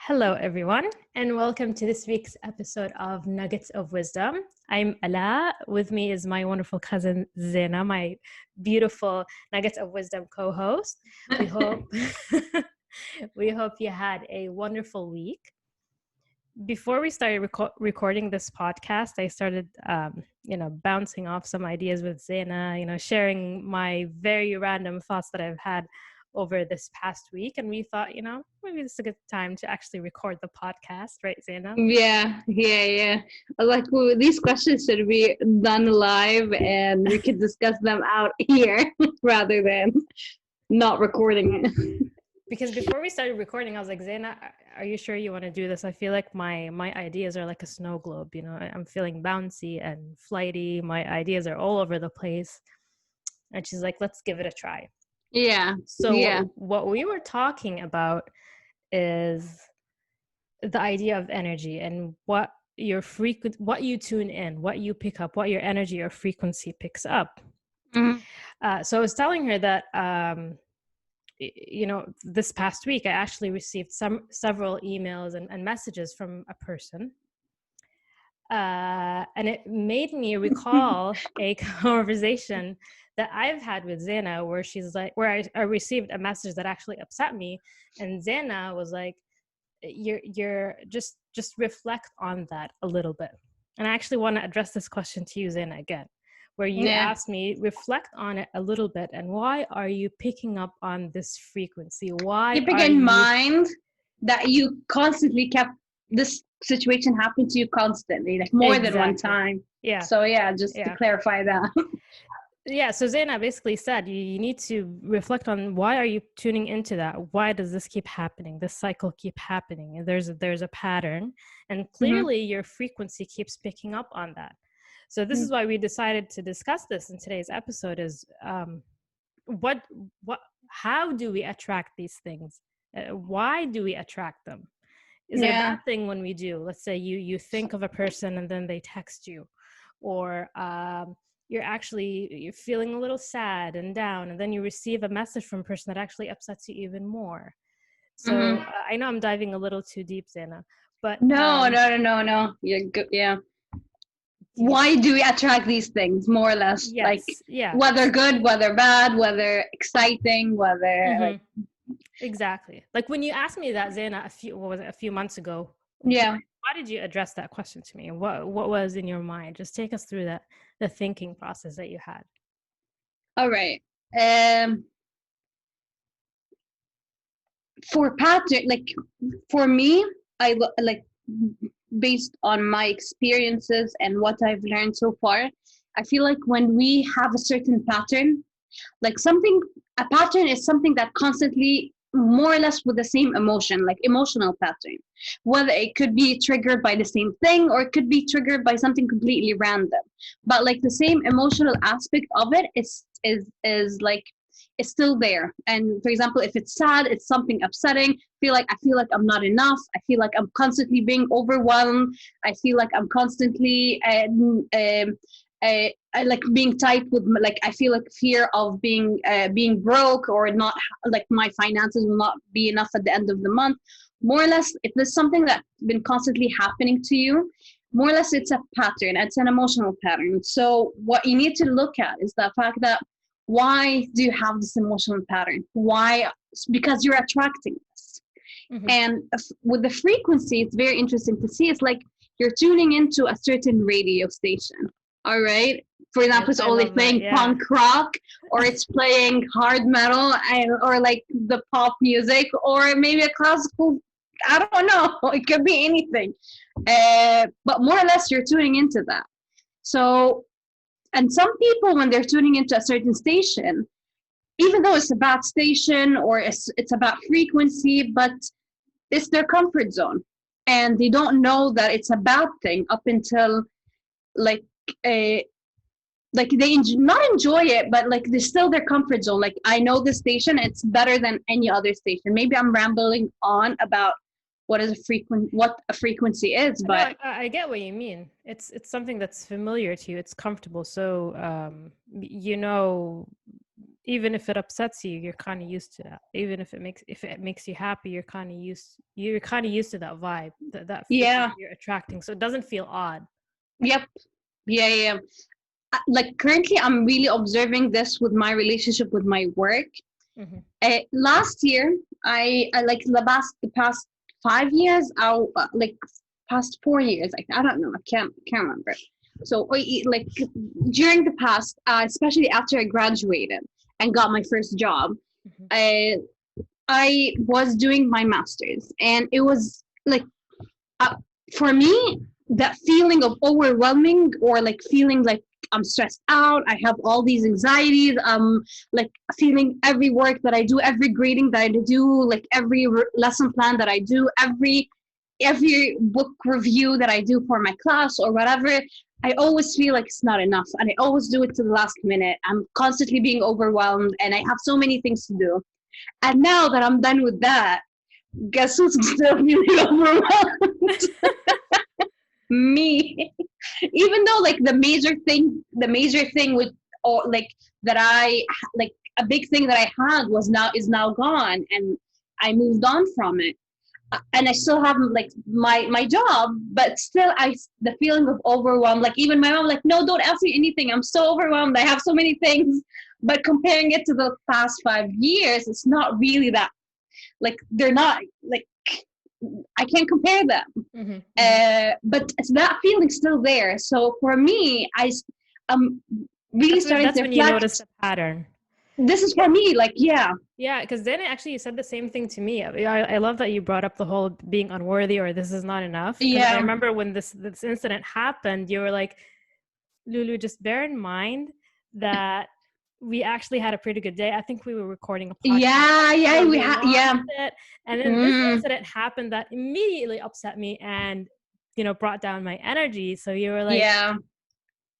Hello, everyone, and welcome to this week's episode of Nuggets of Wisdom. I'm Ala. With me is my wonderful cousin Zena, my beautiful Nuggets of Wisdom co-host. We hope we hope you had a wonderful week. Before we started recording this podcast, I started, bouncing off some ideas with Zena, sharing my very random thoughts that I've had over this past week. And we thought, maybe this is a good time to actually record the podcast, right, Zena? Yeah. These questions should be done live and we could discuss them out here rather than not recording it. Because before we started recording, I was like, Zena, are you sure you want to do this? I feel like my ideas are like a snow globe. I'm feeling bouncy and flighty. My ideas are all over the place. And she's like, let's give it a try. Yeah. So what we were talking about is the idea of energy and what what you tune in, what you pick up, what your energy or frequency picks up. Mm-hmm. So I was telling her that, this past week, I actually received several emails and messages from a person. And it made me recall a conversation that I've had with Zena where she's like, where I received a message that actually upset me. And Zena was like, you're just reflect on that a little bit. And I actually want to address this question to you, Zena, again, where you asked me, reflect on it a little bit. And why are you picking up on this frequency? Why keeping in mind that you constantly kept this situation happen to you constantly, like more than one time. Yeah. So to clarify that. Yeah, so Zena basically said you need to reflect on why are you tuning into that? Why does this keep happening? This cycle keep happening? And there's a pattern, and clearly your frequency keeps picking up on that. So this is why we decided to discuss this in today's episode is how do we attract these things? Why do we attract them? Is it a bad thing when we do? Let's say you think of a person and then they text you, or you're feeling a little sad and down, and then you receive a message from a person that actually upsets you even more. So I know I'm diving a little too deep, Zena, but no. You're good. Yeah. Why do we attract these things, more or less? Yes, whether good, whether bad, whether exciting, whether exactly. Like when you asked me that, Zena, a few months ago. Yeah. Why did you address that question to me? What was in your mind? Just take us through the thinking process that you had. All right. For pattern, for me, I based on my experiences and what I've learned so far, I feel like when we have a certain pattern, a pattern is something that constantly, more or less with the same emotion, like emotional pattern, whether it could be triggered by the same thing or it could be triggered by something completely random, but the same emotional aspect of it is it's still there. And for example, if it's sad, it's something upsetting. I feel like I'm not enough. I feel like I'm constantly being overwhelmed. I feel like I'm constantly I like being tight with, I feel like fear of being broke, or not, my finances will not be enough at the end of the month. More or less, if there's something that's been constantly happening to you, more or less it's a pattern. It's an emotional pattern. So what you need to look at is the fact that, why do you have this emotional pattern? Why? Because you're attracting this. And with the frequency, it's very interesting to see. It's like you're tuning into a certain radio station. All right. For example, it's only playing punk rock, or it's playing hard metal, or the pop music, or maybe a classical. I don't know. It could be anything. But more or less, you're tuning into that. So, and some people, when they're tuning into a certain station, even though it's a bad station or it's a bad frequency, but it's their comfort zone, and they don't know that it's a bad thing up until they not enjoy it, but they're still their comfort zone. I know this station, it's better than any other station. Maybe I'm rambling on about what a frequency is, but I get what you mean. It's something that's familiar to you. It's comfortable. So even if it upsets you, you're kind of used to that. Even if it makes you happy, you're kind of used to that vibe, that feeling Yeah. that you're attracting. So it doesn't feel odd. Yep. Yeah, yeah. Like currently I'm really observing this with my relationship with my work. Mhm. Last year, I like the past 5 years, like past 4 years, I don't know, I can't remember. So like during the past, especially after I graduated and got my first job, Mhm. I was doing my master's, and it was like, uh, for me, that feeling of overwhelming, or like feeling like I'm stressed out, I have all these anxieties, like feeling every work that I do, every grading that I do, like every lesson plan that I do, every book review that I do for my class or whatever, I always feel like it's not enough, and I always do it to the last minute. I'm constantly being overwhelmed, and I have so many things to do. And now that I'm done with that, guess who's still feeling overwhelmed? Me. Even though like the major thing with, or like that I like a big thing that I had is now gone, and I moved on from it. And I still have like my job, but still the feeling of overwhelm. Like even my mom, like, no, don't ask me anything. I'm so overwhelmed. I have so many things. But comparing it to the past 5 years, it's not really that, like, they're not like, I can't compare them. Mhm. But that feeling's still there. So for me, I'm really starting That's to when you notice reflect. the pattern. This is for me, like, yeah, Yeah, because then actually you said the same thing to me. I love that you brought up the whole being unworthy or this is not enough. Because I yeah, remember when this incident happened, you were like, Lulu, just bear in mind that we actually had a pretty good day. I think we were recording a podcast yeah, yeah, episode. we We have, launched yeah, it. And then this mm, incident happened that immediately upset me and, brought down my energy. So you were like, yeah,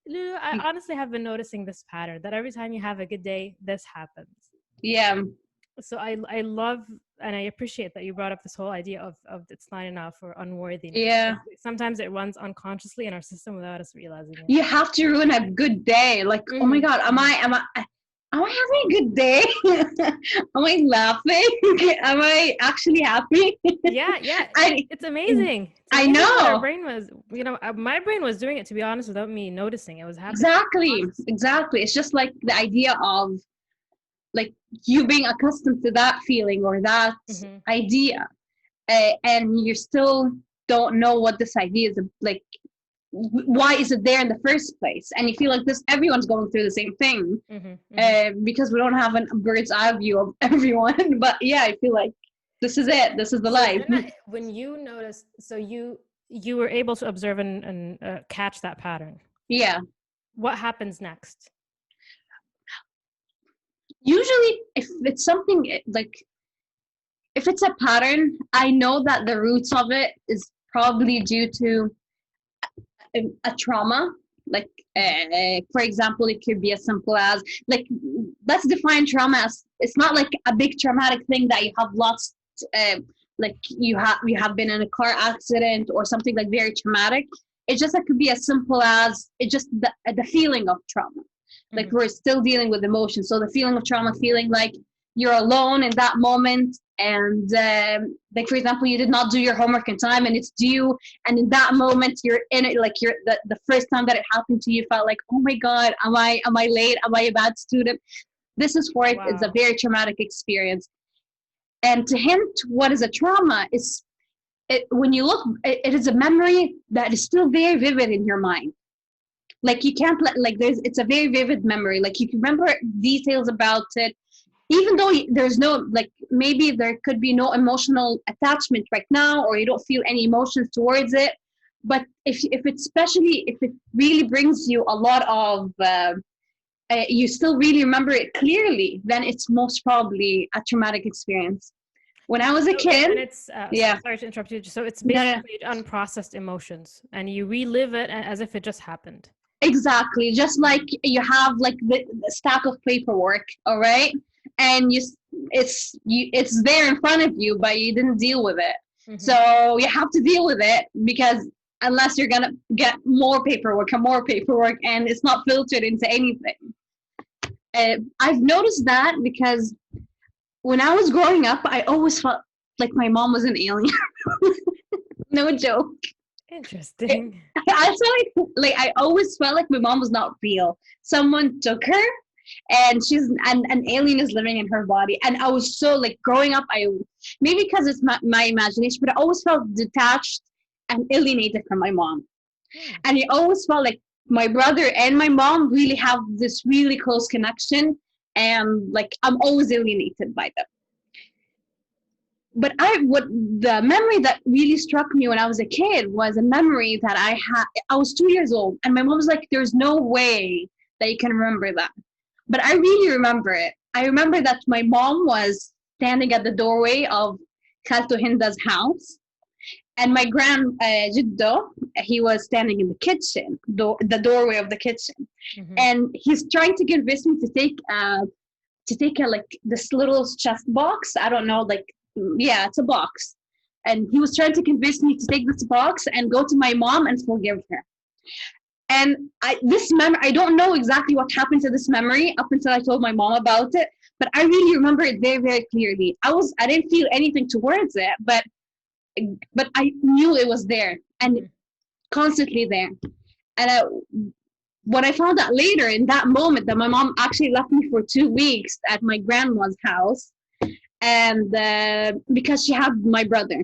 Lulu, I honestly have been noticing this pattern that every time you have a good day, this happens. yeah, So I love and I appreciate that you brought up this whole idea of it's not enough or unworthiness. yeah. Sometimes it runs unconsciously in our system without us realizing it. You have to ruin a good day. Like, oh my Mhm. God, am I having a good day? Am I laughing? Am I actually happy? Yeah, I it's amazing. It's I amazing what our know. brain was. My brain was doing it, to be honest, without me noticing. It was happening Exactly. consciously. Exactly. It's just like the idea of like you being accustomed to that feeling or that Hmm. idea, and you still don't know what this idea is like. Why is it there in the first place? And you feel like this, everyone's going through the same thing, Hmm. Hmm. because we don't have a bird's eye view of everyone. But yeah, I feel like this is So, it. This is the so life. then when you noticed, so you were able to observe and catch that pattern. Yeah. What happens next? Usually, if it's something like, if it's a pattern, I know that the roots of it is probably due to a trauma. Like, for example, it could be as simple as, like, let's define trauma as, it's not like a big traumatic thing that you have lost, like you have been in a car accident or something like very traumatic. It just, it could be as simple as, it just the feeling of trauma. Like, Hmm. we're still dealing with emotions, so the feeling of trauma, feeling like you're alone in that moment, and like, for example, you did not do your homework in time and it's due, and in that moment you're in it, like, you're the first time that it happened to you felt like, oh my God, am I late, am I a bad student? This is for it. It's a Wow. very traumatic experience. And to hint what is a trauma is, when you look, it is a memory that is still very vivid in your mind. Like, you can't let, like, it's a very vivid memory, like you can remember details about it, even though there's no, like, maybe there could be no emotional attachment right now, or you don't feel any emotions towards it. But if it's, especially if it really brings you a lot of, you still really remember it clearly, then it's most probably a traumatic experience. When I was a So kid, and it's yeah, sorry to interrupt you. So it's no, no, basically unprocessed emotions, and you relive it as if it just happened. exactly. Just like you have like the stack of paperwork, all right, and it's there in front of you, but you didn't deal with it. Mm-hmm. So you have to deal with it, because unless you're gonna get more paperwork and more paperwork, and it's not filtered into anything. I've noticed that because when I was growing up, I always felt like my mom was an alien. No joke. Interesting. I feel like I always felt like my mom was not real. Someone took her, and an alien is living in her body. And I was so like growing up. I maybe because it's my imagination, but I always felt detached and alienated from my mom. And I always felt like my brother and my mom really have this really close connection, and like I'm always alienated by them. But what the memory that really struck me when I was a kid was a memory that I had. I was 2 years old, and my mom was like, "There's no way that you can remember that." But I really remember it. I remember that my mom was standing at the doorway of Khalto Hinda's house, and my grand Jiddo, he was standing in the kitchen, the doorway of the kitchen, and he's trying to convince me to take a like this little chest box. I don't know, like yeah, it's a box, and he was trying to convince me to take this box and go to my mom and forgive her. And this memory, I don't know exactly what happened to this memory up until I told my mom about it, but I really remember it very, very clearly. I didn't feel anything towards it, but I knew it was there and constantly there. And when I found out later in that moment that my mom actually left me for 2 weeks at my grandma's house, and because she had my brother,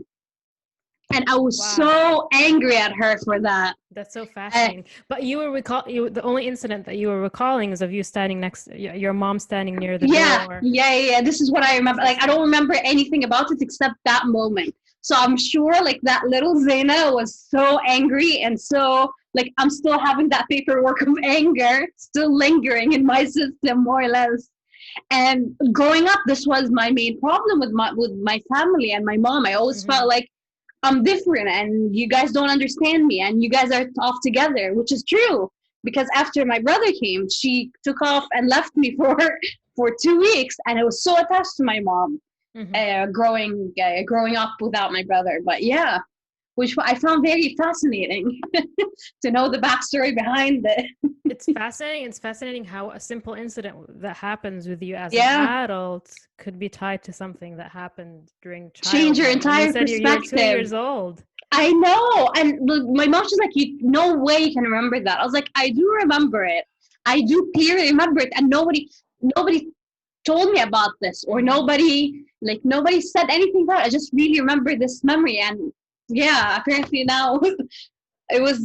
and I was so angry at her for that. That's so fascinating. But you were the only incident that you were recalling is of you standing next, your mom standing near the door. Yeah. This is what I remember. Like I don't remember anything about it except that moment. So I'm sure like that little Zaina was so angry, and so like I'm still having that paperwork of anger still lingering in my system more or less. And growing up, this was my main problem with my family and my mom. I always felt like I'm different and you guys don't understand me and you guys are off together, which is true. Because after my brother came, she took off and left me for 2 weeks, and I was so attached to my mom growing up without my brother. But yeah, which I found very fascinating to know the backstory behind it. It's fascinating. It's fascinating how a simple incident that happens with you as an adult could be tied to something that happened during childhood. Change your entire perspective. You're 2 years old. I know. And my mom was like, no way you can remember that. I was like, I do remember it. I do clearly remember it. And nobody told me about this, or nobody said anything about it. I just really remember this memory. And yeah, apparently now it was,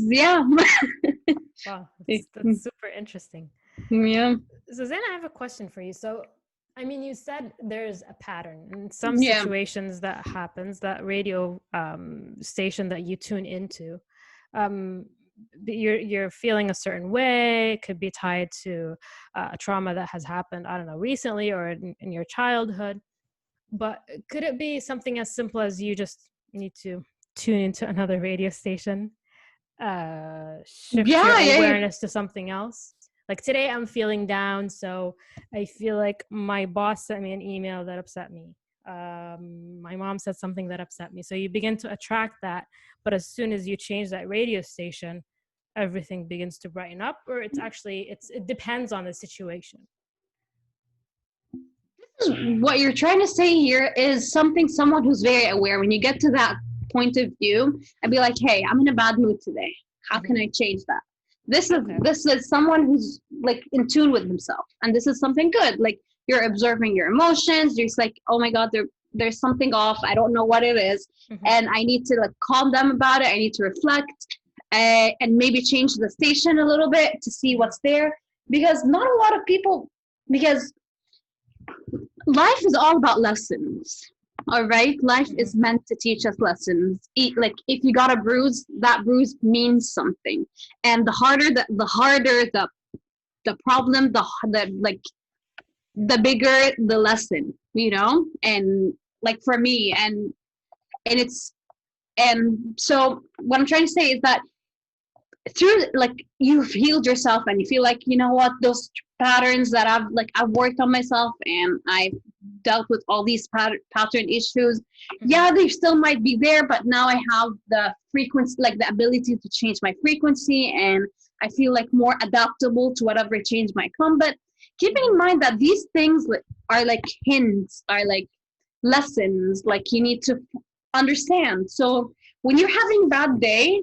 Wow, that's super interesting. Yeah. So then I have a question for you. So, I mean, you said there's a pattern in some situations that happens, that radio station that you tune into. You're feeling a certain way. It could be tied to a trauma that has happened, I don't know, recently or in your childhood. But could it be something as simple as you just need to tune into another radio station? Shift your awareness to something else. Like today I'm feeling down, so I feel like my boss sent me an email that upset me. My mom said something that upset me. So you begin to attract that, but as soon as you change that radio station, everything begins to brighten up, or it depends on the situation. What you're trying to say here is someone who's very aware. When you get to that point of view and be like, hey, I'm in a bad mood today, how can I change that? This is someone who's like in tune with himself, and this is something good. Like you're observing your emotions. You're just like, oh my god, there's something off. I don't know what it is, and I need to like calm down about it. I need to reflect and maybe change the station a little bit to see what's there, because not a lot of people, because life is all about lessons. All right, life is meant to teach us lessons. Like if you got a bruise, that bruise means something, and the harder the problem, the bigger the lesson, you know. And like for me, and so what I'm trying to say is that through like you've healed yourself and you feel like, you know what, those patterns that I've worked on myself and I've dealt with all these pattern issues, they still might be there, but now I have the frequency, like the ability to change my frequency, and I feel like more adaptable to whatever change might come. But keeping in mind that these things are like hints, are like lessons, like you need to understand. So when you're having a bad day,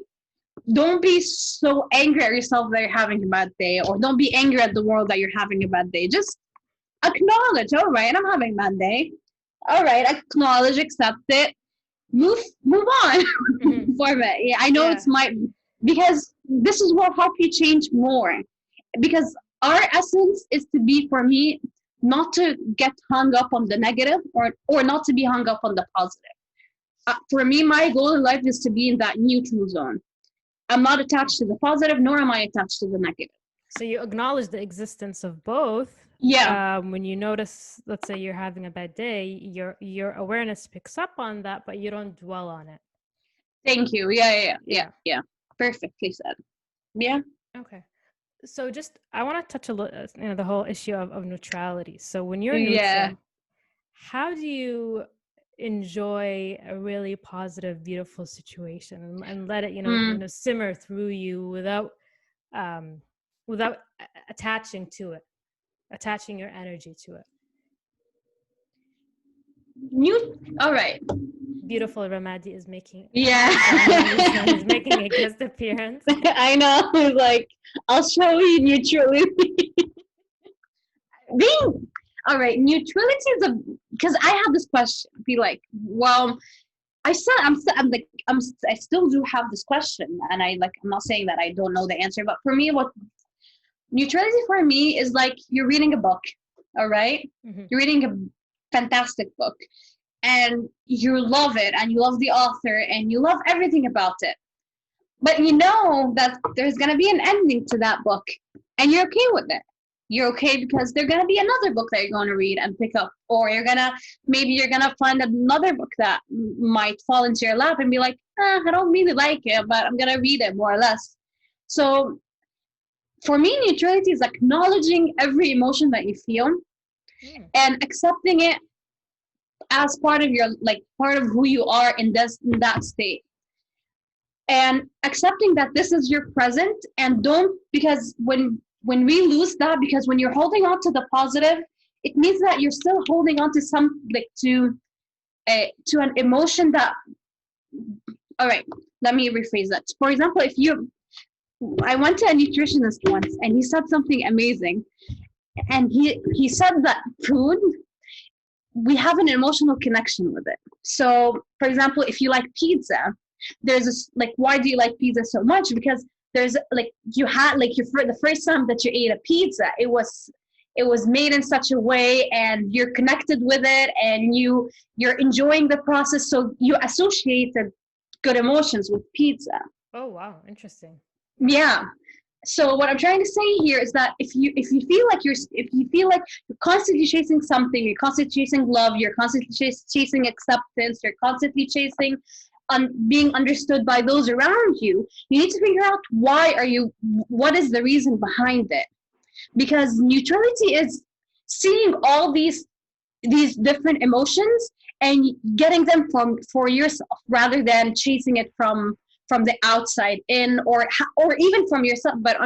don't be so angry at yourself that you're having a bad day, or don't be angry at the world that you're having a bad day. Just acknowledge, all right, I'm having a bad day. All right, acknowledge, accept it, move on. For me, yeah, I know Yeah. it's my, because this is what help you change more. Because our essence is to be, for me, not to get hung up on the negative, or not to be hung up on the positive. For me, my goal in life is to be in that neutral zone. I'm not attached to the positive, nor am I attached to the negative. So you acknowledge the existence of both. Yeah. When you notice, let's say you're having a bad day, your awareness picks up on that, but you don't dwell on it. Thank you. Yeah. Perfectly said. Yeah. Okay. So just, I want to touch a little, the whole issue of neutrality. So when you're Yeah. neutral, how do you enjoy a really positive, beautiful situation and let it, simmer through you without attaching to it, attaching your energy to it? All right. Beautiful Ramadi is making Yeah. is making a guest appearance. I know. Like, I'll show you neutrality. Being all right, neutrality is because I have this question. Be like, well, I still do have this question, and I'm not saying that I don't know the answer, but for me, what neutrality for me is like, you're reading a book, all right? You're reading a fantastic book, and you love it, and you love the author, and you love everything about it, but you know that there's gonna be an ending to that book, and you're okay with it. You're okay because there's gonna be another book that you're going to read and pick up, or maybe you're gonna find another book that might fall into your lap and be like, I don't really like it, but I'm gonna read it more or less. So for me, neutrality is acknowledging every emotion that you feel and accepting it as part of your, like, part of who you are in that state, and accepting that this is your present. And don't, because when we lose that, because when you're holding on to the positive, it means that you're still holding on to some, like, to an emotion that, all right, let me rephrase that. For example, I went to a nutritionist once, and he said something amazing, and he said that food, we have an emotional connection with it. So for example, if you like pizza, there's this, like, why do you like pizza so much? Because there's, like, you had, like, the first time that you ate a pizza, it was made in such a way, and you're connected with it, and you're enjoying the process, so you associated good emotions with pizza. Oh wow, interesting. Yeah. So what I'm trying to say here is that if you feel like you're constantly chasing something, you're constantly chasing love, you're constantly chasing acceptance, you're constantly chasing being understood by those around you, you need to figure out what is the reason behind it. Because neutrality is seeing all these different emotions and getting them for yourself, rather than chasing it from the outside in, or even from yourself. But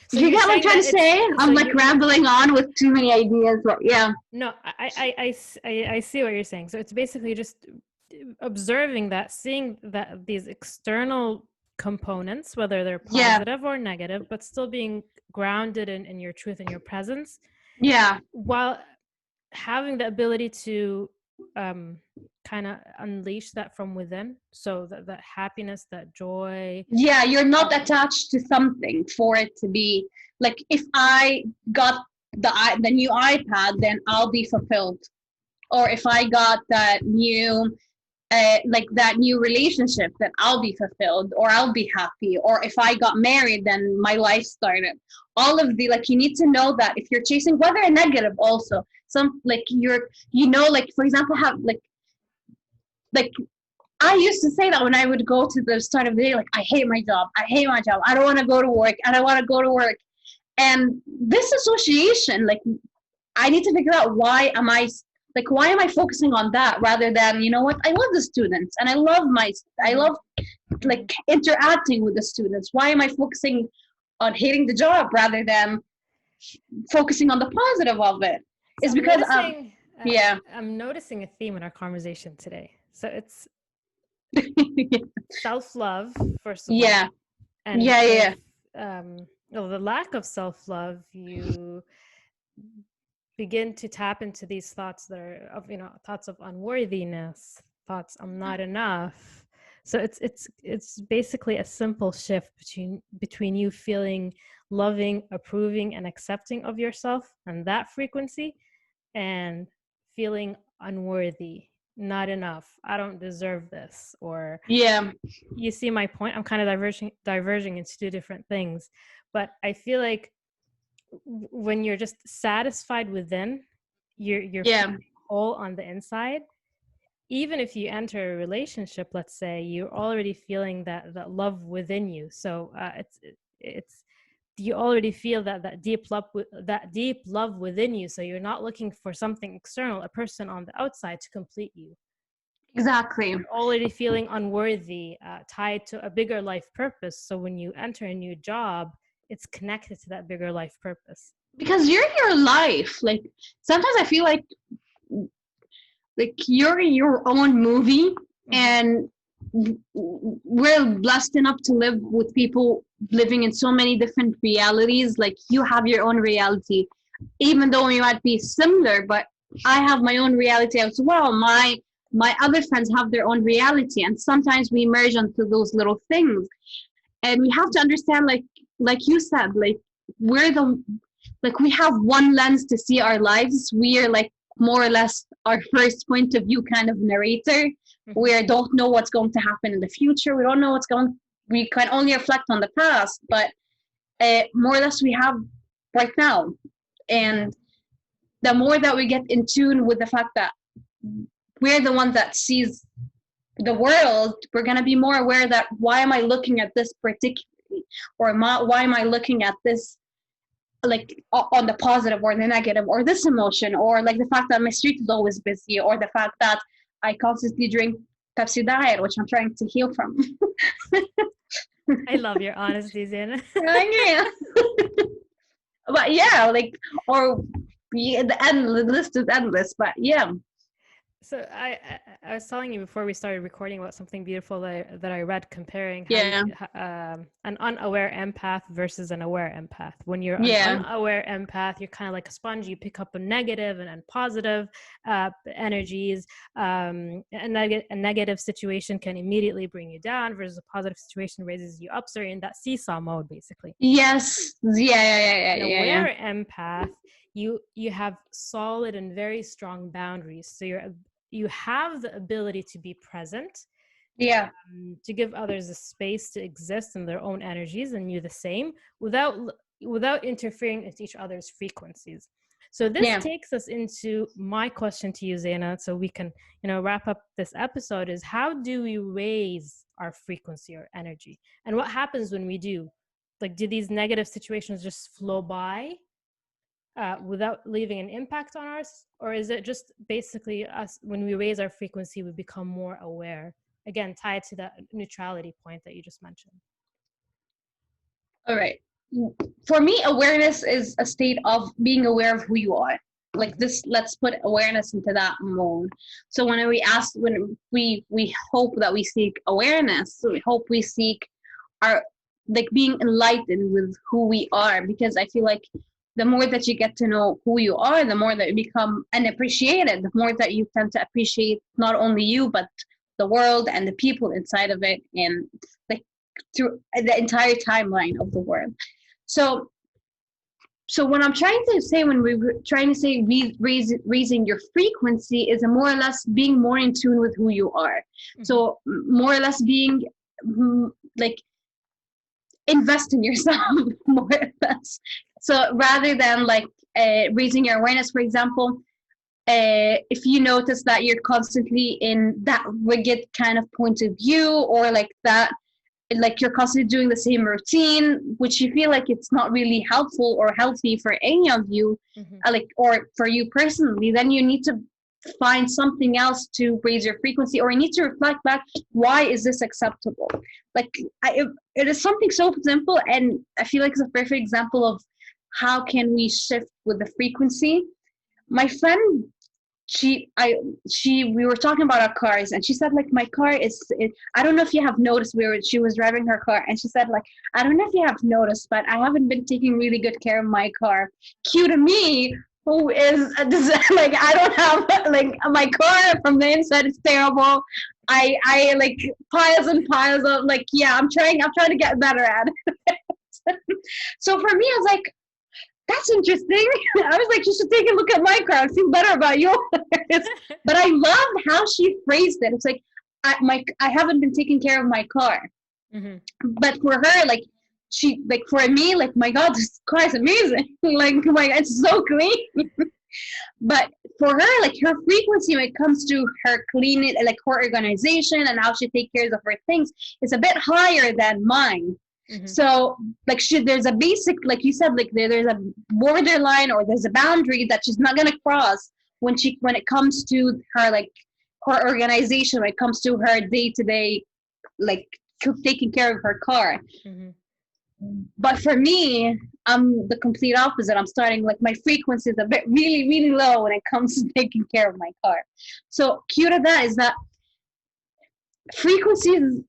so you get what I'm trying to say? I'm like rambling on with too many ideas, but yeah. No, I see what you're saying. So it's basically just observing that, seeing that these external components, whether they're positive or negative, but still being grounded in your truth and your presence. Yeah. While having the ability to kind of unleash that from within, so that happiness, that joy. Yeah, you're not attached to something for it to be like, if I got the new iPad, then I'll be fulfilled. Or if I got that new that new relationship, then I'll be fulfilled, or I'll be happy. Or if I got married, then my life started. All of the, like, you need to know that if you're chasing, whether a negative, also some, like, like, for example, have like I used to say that when I would go to the start of the day, like, I hate my job, I don't want to go to work, and this association, like, I need to figure out why am I focusing on that, rather than, you know what, I love the students, and I love like interacting with the students. Why am I focusing on hating the job rather than focusing on the positive of it. So It's because yeah. I'm noticing a theme in our conversation today. So it's self-love, first of all, Yeah. and Yeah. well, the lack of self-love, you begin to tap into these thoughts that are of, thoughts of unworthiness, thoughts I'm not enough. So it's basically a simple shift between you feeling loving, approving, and accepting of yourself and that frequency, and feeling unworthy, not enough, I don't deserve this, or Yeah. you see my point. I'm kind of diverging into two different things, but I feel like when you're just satisfied within, you're Yeah. feeling whole on the inside. Even if you enter a relationship, let's say, you're already feeling that love within you. So it's you already feel that deep love within you. So you're not looking for something external, a person on the outside, to complete you. Exactly. You're already feeling unworthy, tied to a bigger life purpose. So when you enter a new job, it's connected to that bigger life purpose. Because you're your life. Like sometimes I feel like you're your own movie, and we're blessed enough to live with people living in so many different realities. Like you have your own reality, even though we might be similar, but I have my own reality as well. My other friends have their own reality, and sometimes we merge onto those little things. And we have to understand, like you said, like we're the like we have one lens to see our lives. We are like more or less our first point of view kind of narrator. We don't know what's going to happen in the future. We don't know we can only reflect on the past, but more or less we have right now. And the more that we get in tune with the fact that we're the one that sees the world, we're going to be more aware that why am I looking at this particularly, or why am I looking at this like on the positive or the negative, or this emotion, or like the fact that my street is always busy, or the fact that I constantly drink Pepsi Diet, which I'm trying to heal from. I love your honesty, Zana. Yeah. But yeah, like, or the list is endless, but yeah. So I was telling you before we started recording about something beautiful that I read, comparing an unaware empath versus an aware empath. When you're an unaware empath, you're kind of like a sponge. You pick up a negative and positive energies. A negative situation can immediately bring you down, versus a positive situation raises you up. So you're in that seesaw mode, basically. Yes. Yeah. An aware empath, you have solid and very strong boundaries. So you have the ability to be present, to give others a space to exist in their own energies, and you the same, without interfering with each other's frequencies. So this takes us into my question to you, Zaina, so we can wrap up this episode, is how do we raise our frequency or energy, and what happens when we do? Like, do these negative situations just flow by without leaving an impact on us? Or is it just basically us, when we raise our frequency, we become more aware? Again, tied to that neutrality point that you just mentioned. All right. For me, awareness is a state of being aware of who you are. Like this, let's put awareness into that mode. So when we hope that we seek awareness, so we hope we seek our, like, being enlightened with who we are, because I feel like the more that you get to know who you are, the more that you become unappreciated, the more that you tend to appreciate not only you, but the world and the people inside of it, and like through the entire timeline of the world. So what I'm trying to say, when we're trying to say raising your frequency, is a more or less being more in tune with who you are. So more or less being like, invest in yourself more or less. So rather than like raising your awareness, for example, if you notice that you're constantly in that rigid kind of point of view, or like that, like you're constantly doing the same routine, which you feel like it's not really helpful or healthy for any of you, like, or for you personally, then you need to find something else to raise your frequency, or you need to reflect back, why is this acceptable? Like it is something so simple, and I feel like it's a perfect example of how can we shift with the frequency. My friend, we were talking about our cars, and she said like my car I don't know if you have noticed, she was driving her car, and she said like, I don't know if you have noticed, but I haven't been taking really good care of my car. Cue to me, who is like, I don't have like, my car from the inside is terrible. I like piles and piles of like, yeah, I'm trying to get better at it. So for me, I was like, that's interesting. I was like, you should take a look at my car, feel better about yours. But I love how she phrased it. It's like, I haven't been taking care of my car. Mm-hmm. But for her, like, she, like, for me, like, my God, this car is amazing. Like, my God, it's so clean. But for her, like, her frequency when it comes to her cleaning, like her organization and how she takes care of her things, is a bit higher than mine. Mm-hmm. So like, there's a basic, like you said, like there's a borderline, or there's a boundary that she's not gonna cross when it comes to her, like her organization, when it comes to her day-to-day, like taking care of her car. Mm-hmm. But for me, I'm the complete opposite. I'm starting, like, my frequency is a bit really, really low when it comes to taking care of my car. So cue to that is that frequency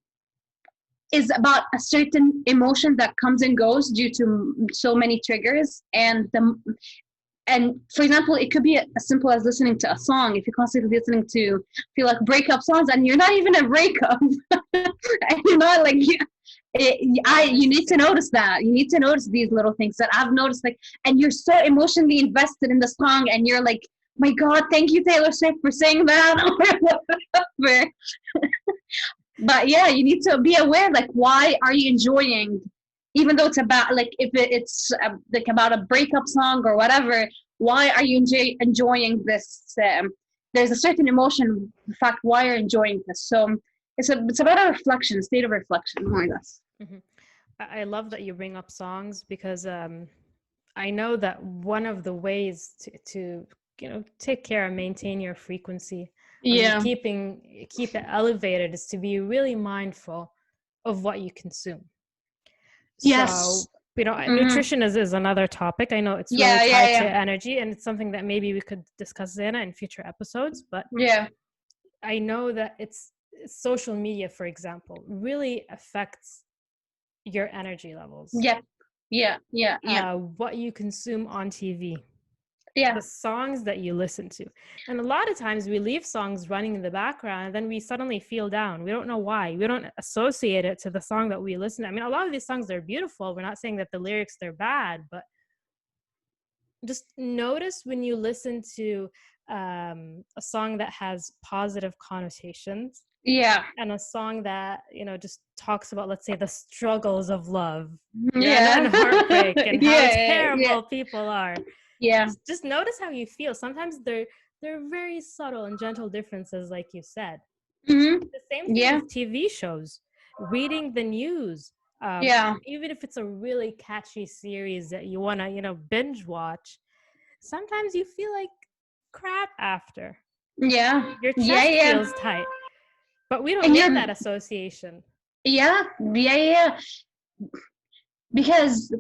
is about a certain emotion that comes and goes due to so many triggers. And for example, it could be as simple as listening to a song. If you're constantly listening to, feel like breakup songs, and you're not even a breakup, and you're not like, you need to notice that. You need to notice these little things that I've noticed, like, and you're so emotionally invested in the song, and you're like, my God, thank you, Taylor Swift, for saying that, or whatever. But yeah, you need to be aware, like, why are you enjoying, even though it's about, like, if it's like about a breakup song or whatever, why are you enjoying this? There's a certain emotion, in fact, why you're enjoying this. So it's about a reflection, a state of reflection, more or less. Mm-hmm. I love that you bring up songs, because I know that one of the ways to take care and maintain your frequency, keep it elevated, is to be really mindful of what you consume. Yes. So, nutrition is another topic. I know it's really tied to energy, and it's something that maybe we could discuss, Zana, in future episodes. But I know that social media, for example, really affects your energy levels. What you consume on TV. The songs that you listen to. And a lot of times we leave songs running in the background, and then we suddenly feel down. We don't know why. We don't associate it to the song that we listen to. I mean, a lot of these songs are beautiful. We're not saying that the lyrics, they're bad, but just notice when you listen to a song that has positive connotations. And a song that, just talks about, let's say, the struggles of love and heartbreak, and how terrible people are. Just notice how you feel. Sometimes they're very subtle and gentle differences, like you said. The same thing with TV shows, reading the news. Even if it's a really catchy series that you want to, binge watch, sometimes you feel like crap after. Your chest feels tight. But we don't get that association. Because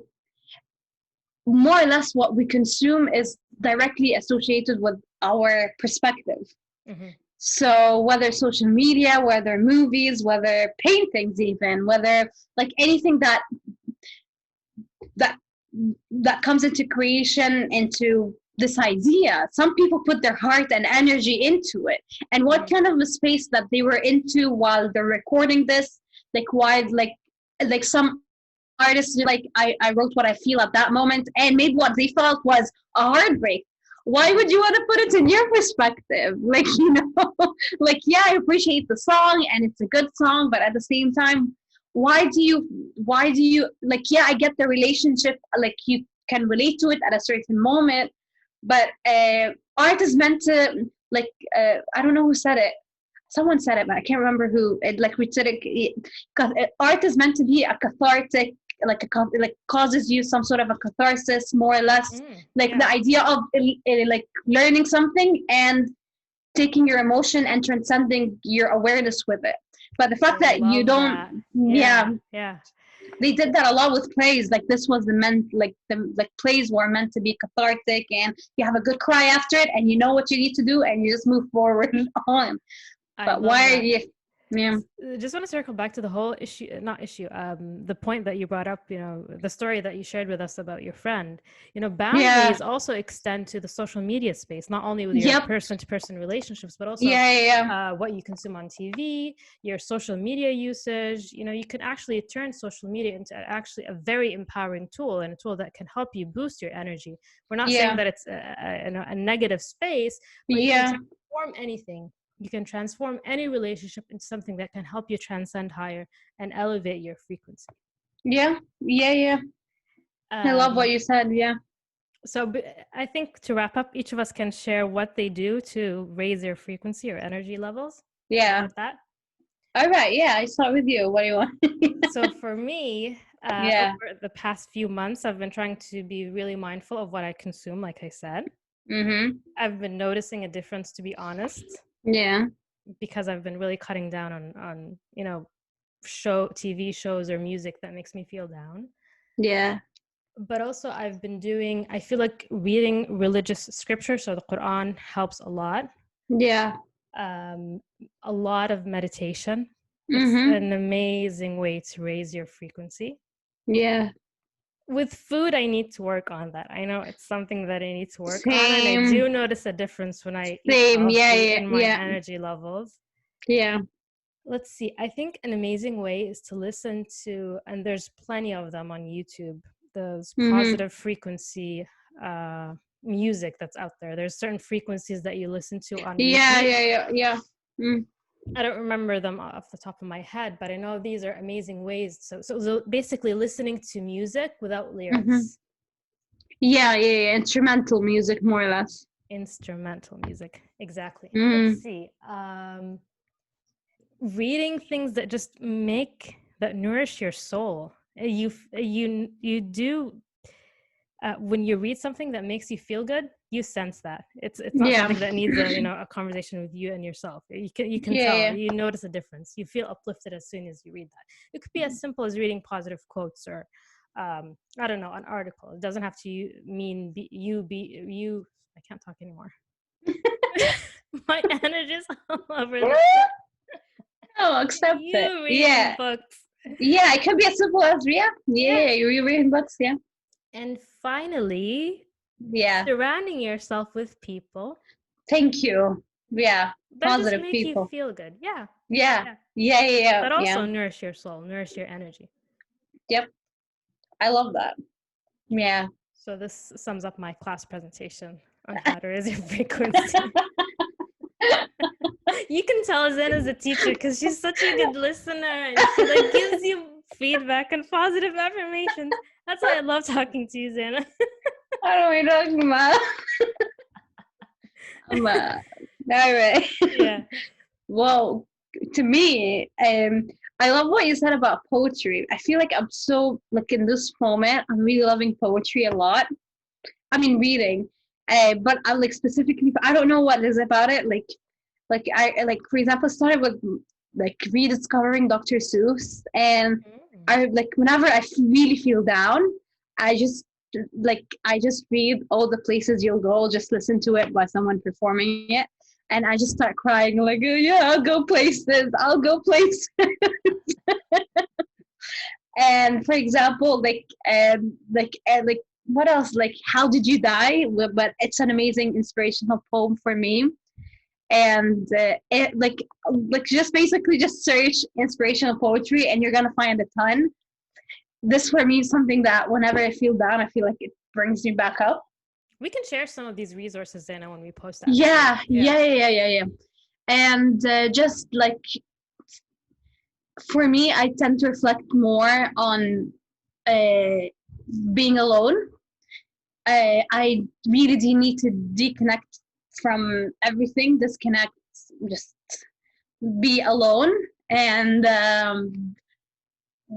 more or less what we consume is directly associated with our perspective. Mm-hmm. So whether social media, whether movies, whether paintings, even whether like anything that comes into creation, into this idea, some people put their heart and energy into it, and what kind of a space that they were into while they're recording this, like why, like some artists, like I wrote what I feel at that moment and made what they felt was a heartbreak. Why would you want to put it in your perspective? Like, like, I appreciate the song and it's a good song, but at the same time, why do you like, I get the relationship, like you can relate to it at a certain moment, but art is meant to, like, I don't know who said it. Someone said it, but I can't remember who. Art is meant to be a cathartic, like causes you some sort of a catharsis, more or less. The idea of like learning something and taking your emotion and transcending your awareness with it. But the fact that you don't, They did that a lot with plays. Like this was the plays were meant to be cathartic, and you have a good cry after it, and you know what you need to do, and you just move forward on. I But love why are that. you? Yeah, Just want to circle back to the whole issue, not issue, the point that you brought up, the story that you shared with us about your friend. yeah, Boundaries also extend to the social media space, not only with your yep, person-to-person relationships, but also yeah, yeah, what you consume on TV, your social media usage. You can actually turn social media into actually a very empowering tool, and a tool that can help you boost your energy. We're not saying yeah, that it's a negative space, but you can yeah, transform anything. You can transform any relationship into something that can help you transcend higher and elevate your frequency. yeah, yeah, yeah. I love what Um, you said. Yeah, I think to wrap up, each of us can share what they do to raise their frequency or energy levels. Can we yeah. start that? All right. Yeah, I start with you. What do you want? So for me, Yeah. over the past few months, I've been trying to be really mindful of what I consume, like I said. Mhm. I've been noticing a difference, to be honest, Yeah. because I've been really cutting down on TV shows or music that makes me feel down. Yeah. But also I feel like reading religious scripture, so the Quran, helps a lot. Yeah. um, a lot of meditation. It's Mhm. an amazing way to raise your frequency. Yeah. With food, I need to work on that. I know it's something that I need to work on, and I Same. do notice a difference when I eat Same. Yeah. healthy Yeah. in my Yeah. energy levels. Yeah. Let's see. I think an amazing way is to listen to, and there's plenty of them on YouTube, those Mhm. positive frequency music that's out there. There's certain frequencies that you listen to on Yeah. repeat. Yeah. Yeah. Yeah. Mm. I don't remember them off the top of my head, but I know these are amazing ways. So basically listening to music without Mhm. lyrics, Yeah. Yeah. Yeah. Instrumental music, more or less. instrumental music. Exactly. Let's Mm. see. Reading things that nourish your soul. You do when you read something that makes you feel good, you sense that it's not Yeah. something that needs a conversation with you and yourself. You can Yeah. tell, Yeah. you notice a difference. You feel uplifted as soon as you read that. It could be as simple as reading positive quotes, or I don't know, an article. It doesn't have to mean be you. I can't talk anymore. My energy's all over the place. Oh, accept it. You reading Yeah. books. Yeah. It could be as simple as yeah. Yeah. Yeah. You're reading books. Yeah. And finally, Yeah. surrounding yourself with people Thank you. Yeah. that just Positive make you people. feel good. Yeah. Yeah. Yeah. Yeah. Yeah. Yeah. That Yeah. also nourish your soul, nourish your energy. Yep. I love that. Yeah. So this sums up my class presentation on how to raise your frequency. You can tell Zena's a teacher because she's such a good listener, and she gives you feedback and positive affirmations. That's why I love talking to you, Zena. I don't know what you're talking about. All right. Yeah. Well, to me, I love what you said about poetry. I feel like I'm so in this moment, I'm really loving poetry a lot. I mean, reading, but I specifically, I don't know what it is about it. I for example, started with rediscovering Dr. Seuss, and Mm. I whenever I really feel down, I just I just read All the Places You'll Go, just listen to it by someone performing it, and I just start crying yeah, I'll go places, I'll go places. And for example, what else? How Did You Die? But it's an amazing inspirational poem for me. And it just basically just search inspirational poetry, and you're gonna find a ton. This for me is something that whenever I feel down, I feel like it brings me back up. We can share some of these resources, Zena, when we post the episode. Yeah, yeah, yeah, yeah, yeah. And just for me, I tend to reflect more on uh, being alone. I really do need to deconnect from everything, disconnect, just be alone. And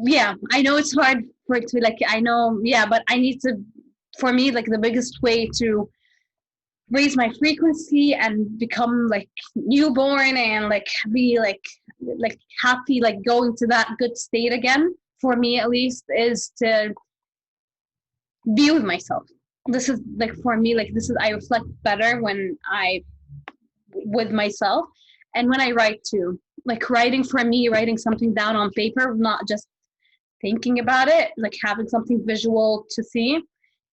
yeah, I know it's hard for it to I know, yeah, but I need to, for me, the biggest way to raise my frequency and become newborn and be happy, going to that good state again, for me at least, is to be with myself. This is like, for me, like, this is, I reflect better when I with myself, and when I write too. Like, writing, for me, writing something down on paper, not just thinking about it, like having something visual to see,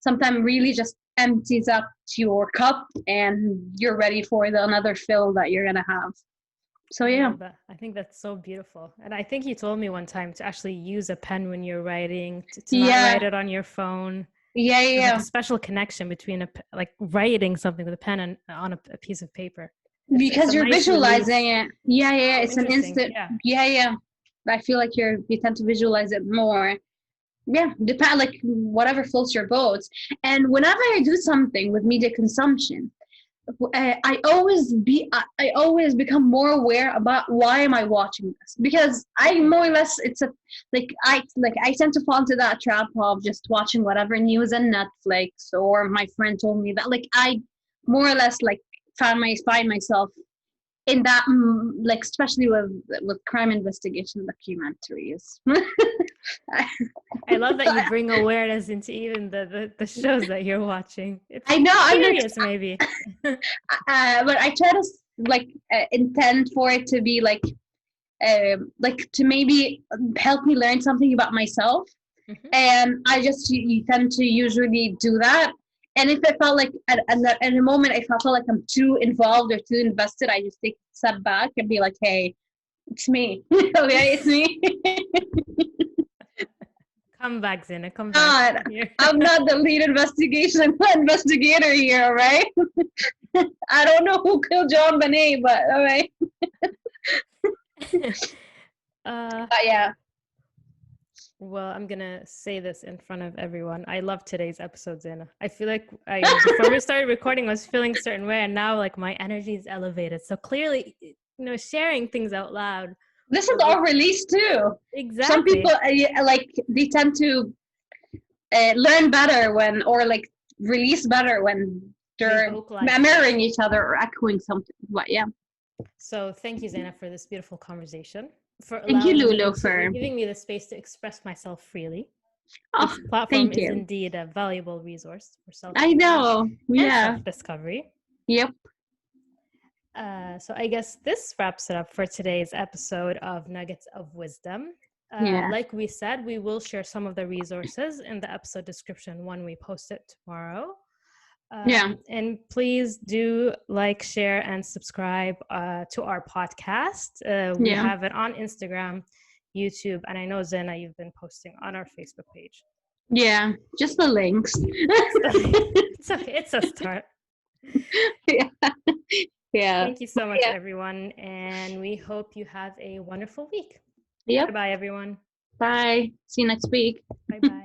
sometimes really just empties up your cup and you're ready for the another fill that you're gonna have. So I yeah. love that. I think that's so beautiful. And I think you told me one time to actually use a pen when you're writing, to not Yeah. write it on your phone. Yeah, There's yeah. like a special connection between like writing something with a pen and on a piece of paper. Because it's a you're nice visualizing release. it. Yeah, yeah. Oh, It's an interesting. instant. Yeah. Yeah, yeah. I feel like you tend to visualize it more. Yeah, depend, like, whatever floats your boat. And whenever I do something with media consumption, I always become more aware about why am I watching this, because I more or less, it's a I tend to fall into that trap of just watching whatever news on Netflix, or my friend told me that, like, I more or less, like, find myself in that, like, especially with crime investigation documentaries. I love that you bring awareness into even the shows that you're watching. It's I know, I'm like, curious, maybe. but I try to, like, intend for it to be like to maybe help me learn something about myself. Mhm. And I just you tend to usually do that. And if I felt like at a moment, if I felt like I'm too involved or too invested, I just take a step back and be like, hey, it's me. Okay, it's me. Come back, Zena. Come back. I'm not the lead investigator here, right? I don't know who killed John Bonet, but all right. But yeah. Well, I'm gonna say this in front of everyone. I love today's episode, Zena. I feel like before we started recording, I was feeling a certain way, and now, like, my energy is elevated. So clearly, sharing things out loud. This is all released too. Exactly. Some people like, they tend to learn better or like release better when they're mirroring each other or echoing something. But yeah. So thank you, Zena, for this beautiful conversation. For thank you, Lulu, for giving me the space to express myself freely. Oh, this platform is indeed a valuable resource for self-discovery. Yep. So I guess this wraps it up for today's episode of Nuggets of Wisdom. Like we said, we will share some of the resources in the episode description when we post it tomorrow. And please do like, share, and subscribe to our podcast. We have it on Instagram, YouTube, and I know, Zena, you've been posting on our Facebook page. Yeah, just the links. It's okay. It's a start. Yeah. Thank you so much, everyone, and we hope you have a wonderful week. Yep. Bye, everyone. Bye. See you next week. Bye-bye.